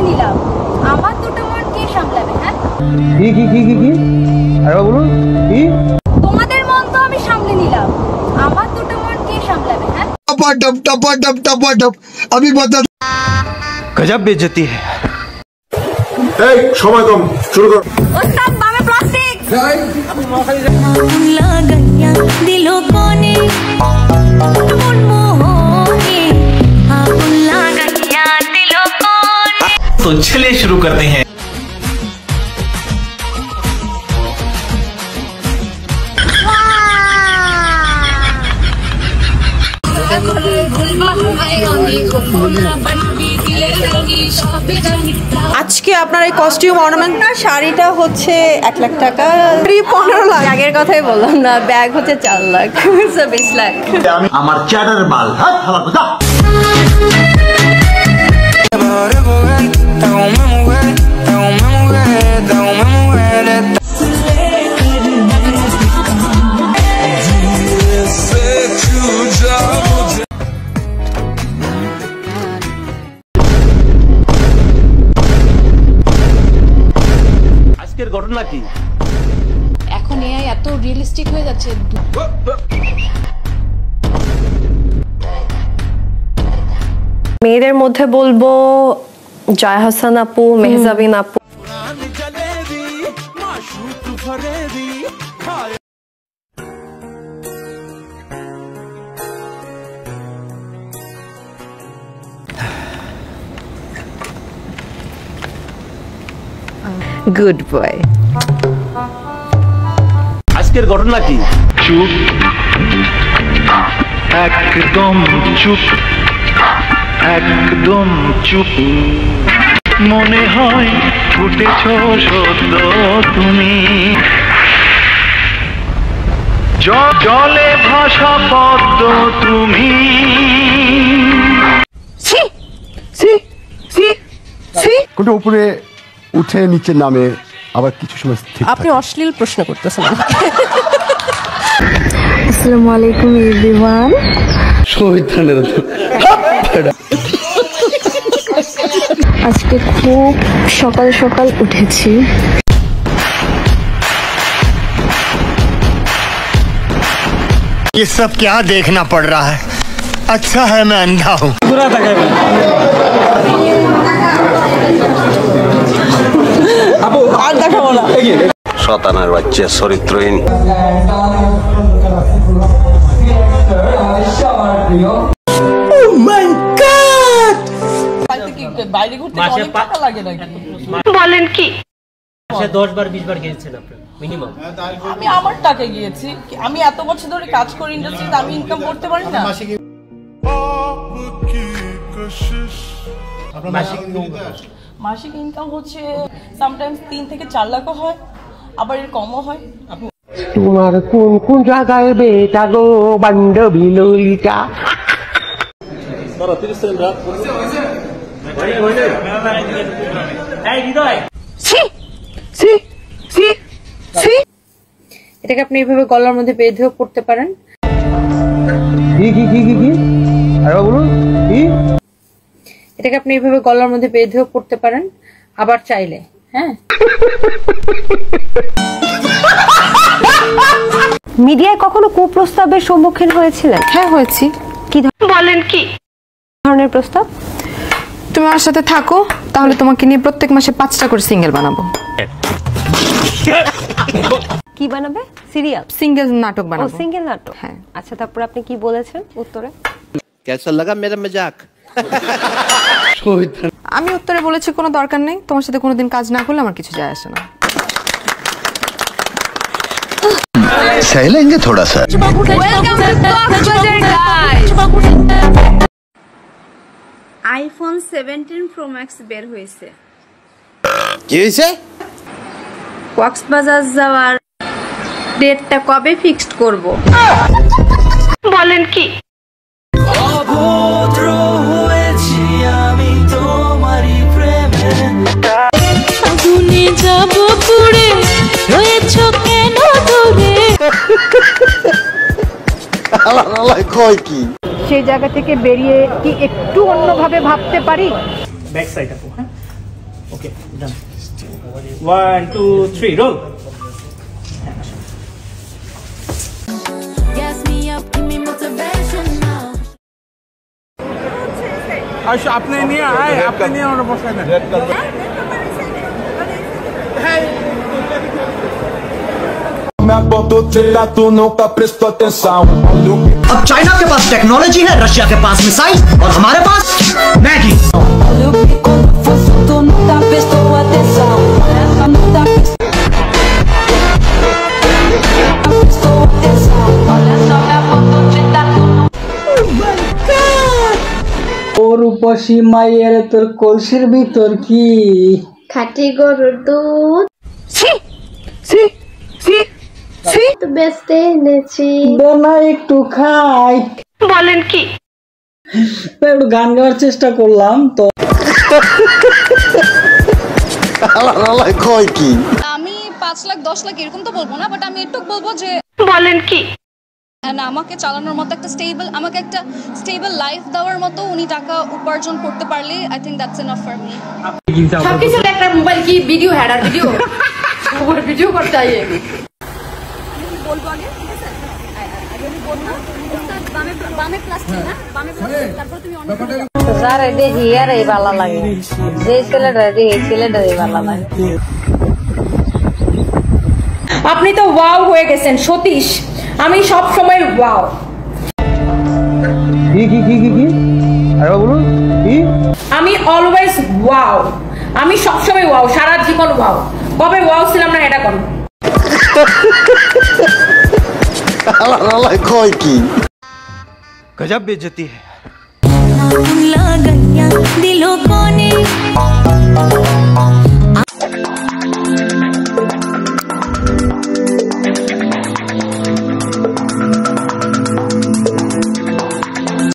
নিলাম, আমার দুটো মন কে সামলাবে? হ্যাঁ কি আরে বলুন কি? তোমাদের মন তো আমি সামলে নিলাম, আমার দুটো মন কে সামলাবে? হ্যাঁ टप अभी बता। गजब बेइज्जती है। এই সময় কম, শুরু কর। ওস্তাদ বামে প্লাস্টিক লাগাইয়া দিল কোনে মন মোহনে আগুন লাগাইয়া দিল কোনে। तो चलिए शुरू करते हैं। আজকে আপনার এই কস্টিউম অর্নামেন্ট না, শাড়িটা হচ্ছে 1 লাখ টাকা, 15 লাখ। আগের কথাই বললাম না, ব্যাগ হচ্ছে 4 লাখ, 20 লাখ। আমার চ্যাটার বাল হাত হালা কথা। আজকের ঘটনা কি? এখন এআই এত রিয়েলিস্টিক হয়ে যাচ্ছে। মেয়েদের মধ্যে বলবো জয় হাসান আপু, মেহজাবিন আপু। Good boy. আজকের ঘটনা কি? চুপ, একদম চুপ, একদম চুপ। মনে হয় ফুটেছ সদ্য তুমি, জলে ভাসা পদ্ম তুমি। কোনটা উপরে উঠে নিচে নামে, আবার কিছু সময় স্থির। আপনি অশ্লীল প্রশ্ন করতেছেন। আসসালামু আলাইকুম এভরিওয়ান। আজকে খুব সকাল সকাল উঠেছি। ये सब क्या देखना पड़ रहा है? अच्छा है मैं अंधा हूँ। শতানার বাচ্চা চরিত্রহীন। বাইরে ঘুরতে অনেক টাকা লাগে নাকি? বলেন কি? 10 বার 20 বার গিয়েছেন আপনি মিনিমাম? আমি আমার টাকা গিয়েছি, আমি এত বছর ধরে কাজ করি ইন্ডাস্ট্রিতে, আমি ইনকাম করতে পারি না। মাসিক ইনকাম হচ্ছে সামটাইমস 3 থেকে 4 লাখও হয়, আবার এর কমও হয়। তোমার কোন কোন জায়গায় বেটা গো বান্ধবী ললিতা? এটাকে আপনি এইভাবে গলার মধ্যে বেঁধেও পড়তে পারেন। কি আরে বলুন কি? এটাকে আপনি এইভাবে গলার মধ্যে বেঁধেও পড়তে পারেন, আবার চাইলে। হ্যাঁ, মিডিয়ায় কখনো কুপ্রস্তাবের সম্মুখীন হয়েছিলেন? হ্যাঁ হয়েছি। কি বলেন কি ধরনের প্রস্তাব? তুমি আমার সাথে থাকো, তাহলে তোমাকে নিয়ে প্রত্যেক মাসে 5টা করে সিঙ্গেল বানাবো। কি বানাবে? সিরিয়াল? সিঙ্গেল নাটক বানাবো। ও সিঙ্গেল নাটক। হ্যাঁ। আচ্ছা, তারপর আপনি কি বলেছেন উত্তরে? कैसा लगा मेरा मजाक? আমি উত্তরে বলেছি কোনো দরকার নেই, তোমার সাথে কোনোদিন কাজ না করলে আমার কিছু যায় আসে না। सहलेंगे थोड़ा सा। আইফোন 17 প্রো ম্যাক্স বের হয়েছে। কি হয়েছে? কক্সবাজার যাওয়ার ডেটটা কবে ফিক্সড করব? বলেন কি? অভদ্র হয়েছি আমি তোমারই প্রেমে, আগুনে যাব পুড়ে রয়েছ কেন দূরে। কয় কি? সেই জায়গা থেকে বেরিয়ে কি একটু অন্যভাবে ভাবতে পারি? ব্যাক সাইড আপু, হ্যাঁ ওকে ডান 1 2 3 role Gas me up, give me motivation now. আচ্ছা আপনি নিয়ে আয় আপনি নিয়ে ওটা বসায় দেন अब चाइना के पास टेक्नोलॉजी है, रशिया के पास मिसाइल और हमारे पास मैगी। ওর উপসী মায়ের তোর কলসির ভিতর কি খাঁটি গরুর দুধ তো বেচতে এনেছি না একটু খাই বলেন কি একটু গান গাওয়ার চেষ্টা করলাম তো কয় কি আমি 5 লাখ 10 লাখ এরকম তো বলবো না বাট আমি একটু বলবো যে বলেন কি না আমাকে চালানোর মতো একটা স্টেবল লাইফ দেওয়ার মতো উনি টাকা উপার্জন করতে পারলে I think that's enough for me সবকিছু একটা মোবাইল কি ভিডিও হেডার ভিডিও ওর ভিডিও করতে আইয়ে বলবো আগে ঠিক আছে আগে আমি বলবো উস্তাদ বামে প্লাস্টিক না বামে প্লাস্টিক তারপর তুমি অন্য স্যার এটা হিয়ার এই ভালো লাগে যে ছেলেটা এই ছেলেটা এই ভালো লাগে আপনি তো ওয়াও হয়ে গেছেন সতীশ আমি সব সময় ওয়াও কি আরে বলুন কি আমি অলওয়েজ ওয়াও আমি সব সময় ওয়াও সারা জীবন ওয়াও কবে ওয়াও ছিলাম না এটা কোন কয় কি गजब बेइज्जती है दिलों को